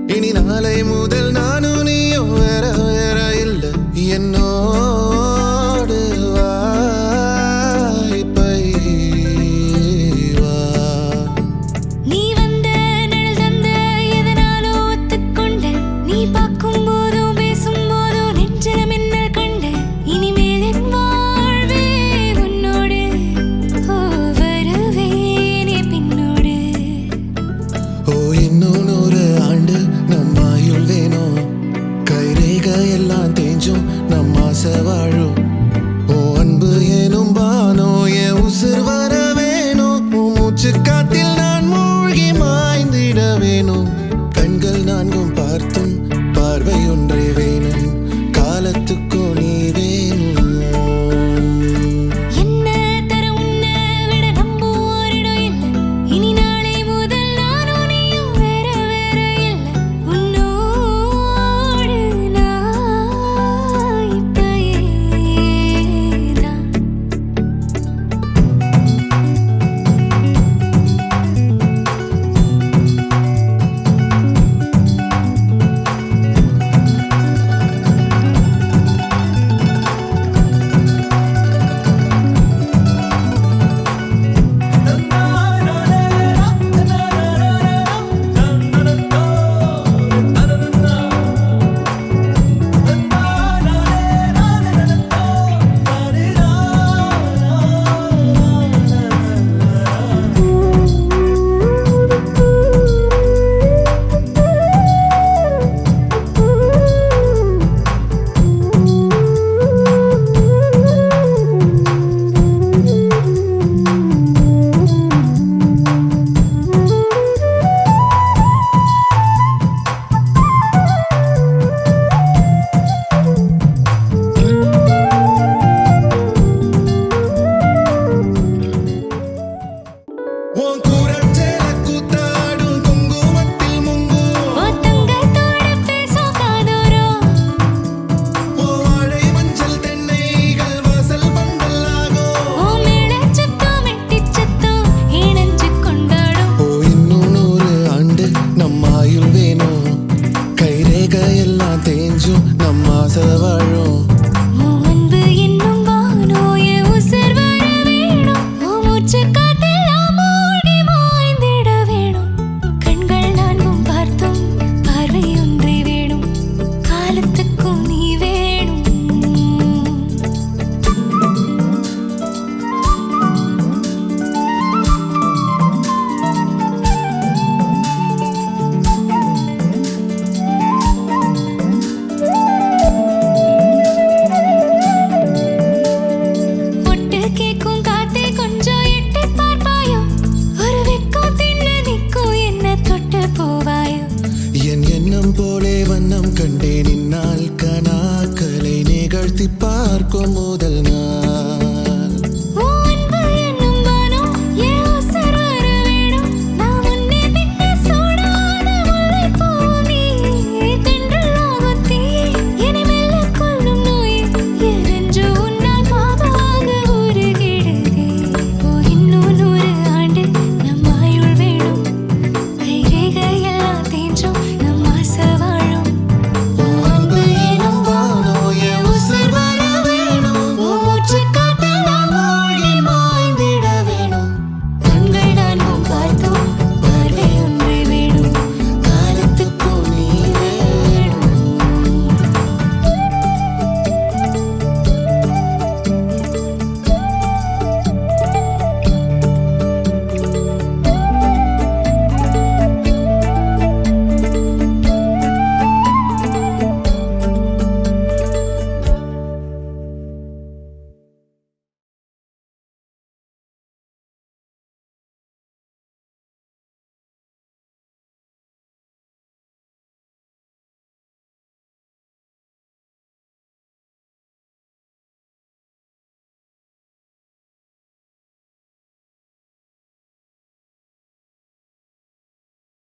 இனி நாளை முதல் நானும் நீயும் வேற வேற இல்ல என்னோடு வாய்ப்பை வா நீ வந்த நிழல் தந்த எதனாலோ ஒத்துக்கொண்ட நீ பார்க்கும் போதும் பேசும் போதும் நெஞ்சில மின்னல் கண்ட இனிமேல் என் வாழ்வே உன்னோடு வருவேனே பின்னோடு ஓ இன்னும் 100 ஆண்டு நம்ம ஆயுள் வேணும் கைரேகை எல்லாம் தேஞ்சும் நம்ம ஆசை வாழும் ஓ அன்பு ஏனும் பானோ என் உசுர் வர வேணும் உன் மூச்சு காத்தில் நான் மூழ்கி மாய்ந்திட வேணும் கண்கள் நான்கும் பார்த்தும் பார்வை ஒன்றே வேணும் காலத்துக்கும் நீ வேணும் என்ன தர உன்னை விட நம்பும் ஓரிடம் இல்லை இனி நாளை முதல் நானும் நீயும் வேற வேற இல்லை உன்னோடு நான் இப்பயேதான் உன் குரச்சேல கூத்தாடும் குங்குமத்தில் முங்கும் உன் தங்கத்தோட பேசும் காதோரம் உன் வாழை மஞ்சள் தென்னைகள் வாசல் பந்தலாகும் உன் மேளச் சத்தம் மெட்டிச் சத்தம் இணைஞ்சு கொண்டாடும் ஓ இன்னும் 100 ஆண்டு நம்ம ஆயுள் வேணும் கைரேகை எல்லாம் தேஞ்சும் நம்ம ஆசை வாழும் உன் அன்பு என்னும் வானோ என் உசுர் வர வேணும் உன் மூச்சு காத்தெல்லாம் மூழ்கி மாய்ந்திட வேணும் கண்கள் நான்கும் பார்த்தும் பார்வை ஒன்றே வேணும் காலத்துக்கும் நீ வேணும் ஒட்டு கேக்கும் காத்தே கொஞ்சம் எட்டி பார்ப்பாயோ ஒரு வெக்கம் தின்னு நிற்கும் என்ன தொட்டு போவாயோ என் எண்ணம் போலே வண்ணம் கண்டு